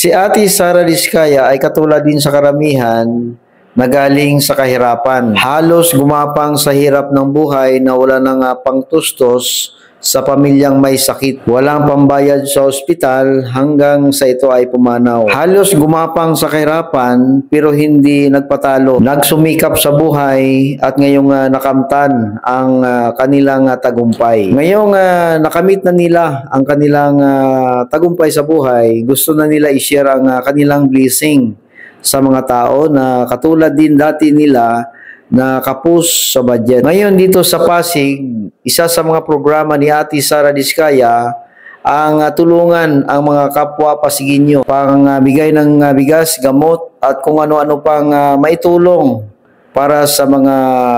Si Ate Sara Diskaya ay katulad din sa karamihan na galing sa kahirapan. Halos gumapang sa hirap ng buhay na wala nang pangtustos sa pamilyang may sakit. Walang pambayad sa ospital hanggang sa ito ay pumanaw. Halos gumapang sa kahirapan pero hindi nagpatalo. Nagsumikap sa buhay at ngayong nakamtan ang kanilang tagumpay. Ngayong nakamit na nila ang kanilang tagumpay sa buhay, gusto na nila i-share ang kanilang blessing sa mga tao na katulad din dati nila na kapos sa budget. Ngayon dito sa Pasig, isa sa mga programa ni Ate Sara Diskaya ang tulungan ang mga kapwa Pasigenyo, pang bigay ng bigas, gamot at kung ano-ano pang maitulong para sa mga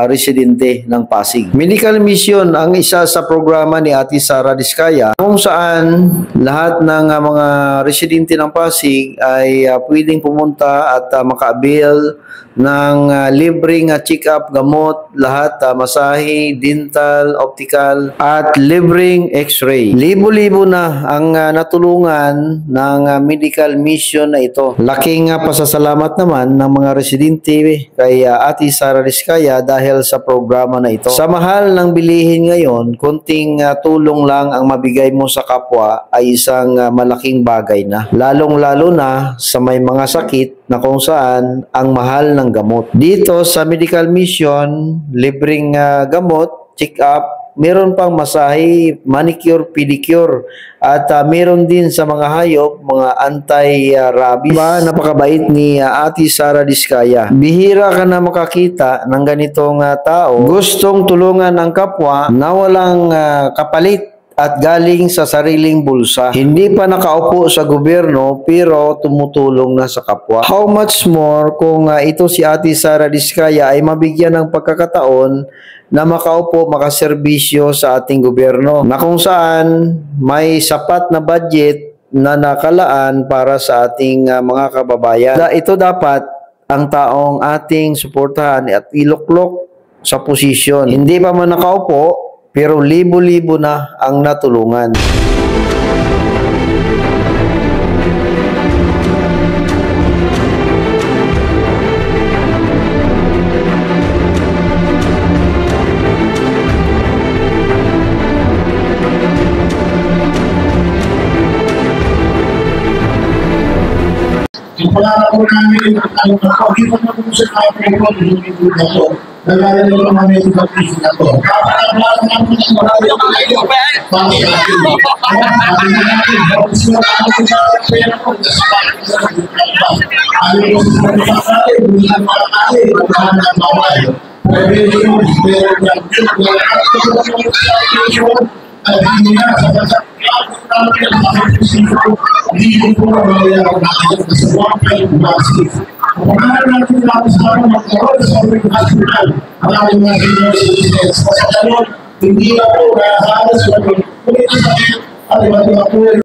residente ng Pasig. Medical Mission ang isa sa programa ni Ate Sara Diskaya kung saan lahat ng mga residente ng Pasig ay pwedeng pumunta at maka-avail ng libreng check-up, gamot, lahat, masahe, dental, optical, at libreng x-ray. Libo-libo na ang natulungan ng medical mission na ito. Laking pasasalamat naman ng mga residente kay Ate Sara Diskaya dahil sa programa na ito. Sa mahal ng bilihin ngayon, kunting tulong lang ang mabigay mo sa kapwa ay isang malaking bagay na. Lalong-lalo na sa may mga sakit na kung saan ang mahal ng gamot. Dito sa Medical Mission, libreng gamot, check-up, meron pang masahe, manicure, pedicure, at meron din sa mga hayop, mga anti-rabies. Napakabait ni Ate Sara Diskaya. Bihira ka na makakita ng ganitong tao, gustong tulungan ang kapwa na walang kapalit at galing sa sariling bulsa. Hindi pa nakaupo sa gobyerno pero tumutulong na sa kapwa. How much more kung ito si Ate Sara Diskaya ay mabigyan ng pagkakataon na makaupo, makaserbisyo sa ating gobyerno na kung saan may sapat na budget na nakalaan para sa ating mga kababayan. Ito dapat ang taong ating suportahan at iluklok sa posisyon. Hindi pa man nakaupo pero libo-libo na ang natulungan. Wala po namin ang pag-iwan na po sa kapre ko, hindi po na po. Nagala nyo mga medical case na po. Kapag-abalan na po ng marami ang kayo. Bakit natin? Bakit natin? Bakit sila natin sa pera ko? Nasa bakit sa pagkakaba? Ano po sa pagkakali? Hindi na makakali. Magkahan na bawal. Pwede nyo, pero yung at hindi na sa hindi po mamaya ang nakakita sa wampay bumasik. Pagkakaroon natin natin sa mga magkaroon sa hospital ang ating mga senior citizens. Sa ganun, hindi na po halos kung ito sakit at iba't iba po